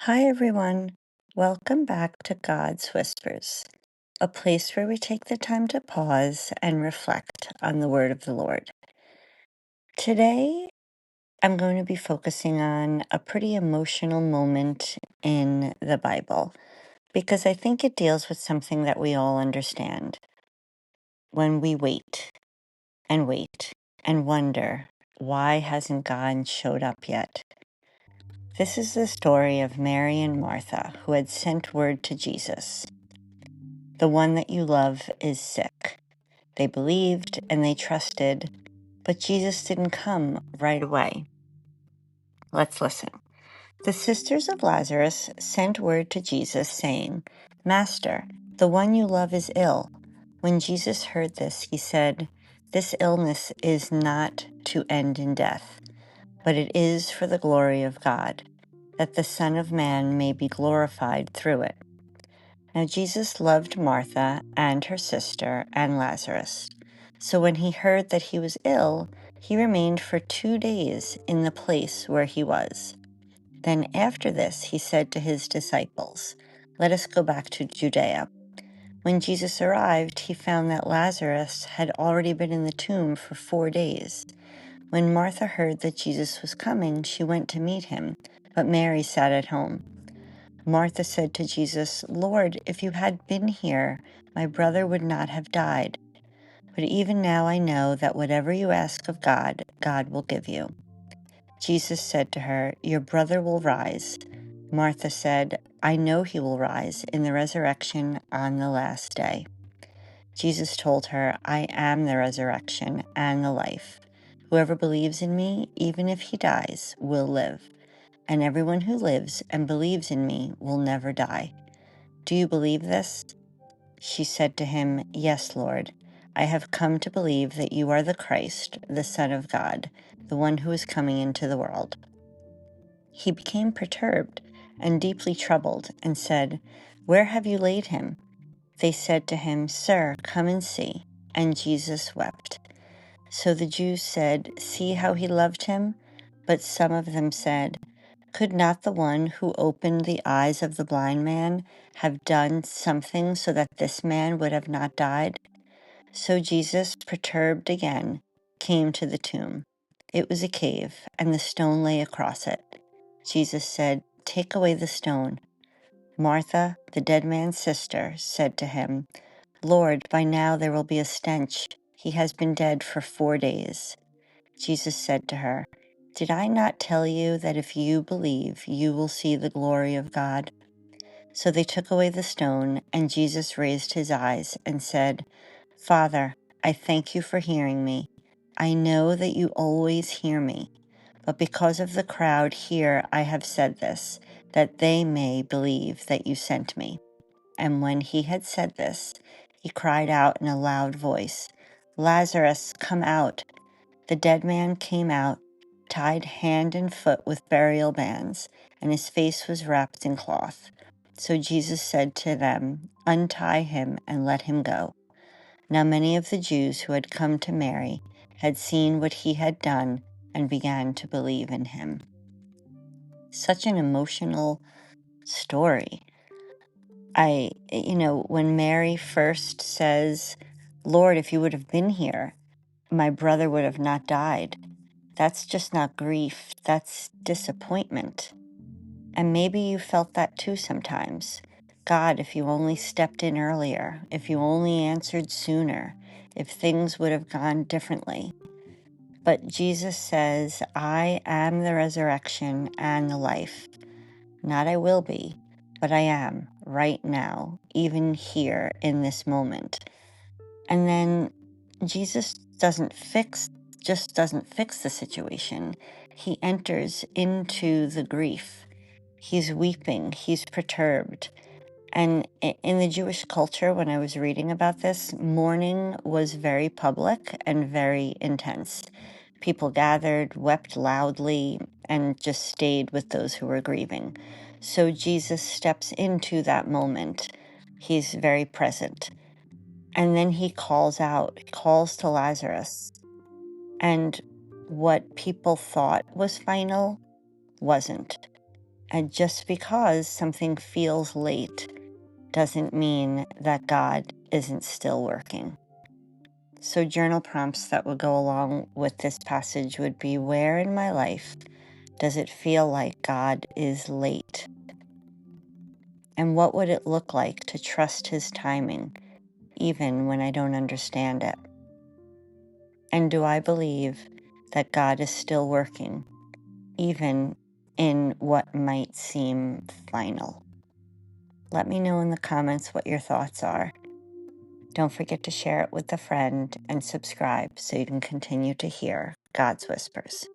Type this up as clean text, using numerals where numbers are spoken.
Hi, everyone. Welcome back to God's Whispers, a place where we take the time to pause and reflect on the word of the Lord. Today, I'm going to be focusing on a pretty emotional moment in the Bible because I think it deals with something that we all understand. When we wait and wonder, why hasn't God showed up yet? This is the story of Mary and Martha, who had sent word to Jesus. The one that you love is sick. They believed and they trusted, but Jesus didn't come right away. Let's listen. The sisters of Lazarus sent word to Jesus saying, Master, the one you love is ill. When Jesus heard this, he said, This illness is not to end in death, but it is for the glory of God, that the Son of Man may be glorified through it. Now Jesus loved Martha and her sister and Lazarus. So when he heard that he was ill, he remained for 2 days in the place where he was. Then after this, he said to his disciples, Let us go back to Judea. When Jesus arrived, he found that Lazarus had already been in the tomb for 4 days. When Martha heard that Jesus was coming, she went to meet him, but Mary sat at home. Martha said to Jesus, Lord, if you had been here, my brother would not have died. But even now I know that whatever you ask of God, God will give you. Jesus said to her, Your brother will rise. Martha said, I know he will rise in the resurrection on the last day. Jesus told her, I am the resurrection and the life. Whoever believes in me, even if he dies, will live. And everyone who lives and believes in me will never die. Do you believe this? She said to him, Yes, Lord. I have come to believe that you are the Christ, the Son of God, the one who is coming into the world. He became perturbed and deeply troubled and said, Where have you laid him? They said to him, Sir, come and see. And Jesus wept. So the Jews said, See how he loved him? But some of them said, Could not the one who opened the eyes of the blind man have done something so that this man would have not died? So Jesus, perturbed again, came to the tomb. It was a cave, and the stone lay across it. Jesus said, Take away the stone. Martha, the dead man's sister, said to him, Lord, by now there will be a stench. He has been dead for 4 days. Jesus said to her, Did I not tell you that if you believe, you will see the glory of God? So they took away the stone, and Jesus raised his eyes and said, Father, I thank you for hearing me. I know that you always hear me, but because of the crowd here I have said this, that they may believe that you sent me. And when he had said this, he cried out in a loud voice, Lazarus, come out. The dead man came out, tied hand and foot with burial bands, and his face was wrapped in cloth. So Jesus said to them, Untie him and let him go. Now many of the Jews who had come to Mary had seen what he had done and began to believe in him. Such an emotional story. When Mary first says, Lord, if you would have been here, my brother would have not died. That's just not grief, that's disappointment. And maybe you felt that too sometimes. God, if you only stepped in earlier, if you only answered sooner, if things would have gone differently. But Jesus says, I am the resurrection and the life. Not I will be, but I am right now, even here in this moment. And then Jesus doesn't fix the situation. He enters into the grief. He's weeping, he's perturbed. And in the Jewish culture, when I was reading about this, mourning was very public and very intense. People gathered, wept loudly, and just stayed with those who were grieving. So Jesus steps into that moment. He's very present. And then he calls to Lazarus. And what people thought was final wasn't. And just because something feels late doesn't mean that God isn't still working. So journal prompts that would go along with this passage would be, where in my life does it feel like God is late? And what would it look like to trust his timing, even when I don't understand it? And do I believe that God is still working, even in what might seem final? Let me know in the comments what your thoughts are. Don't forget to share it with a friend and subscribe so you can continue to hear God's Whispers.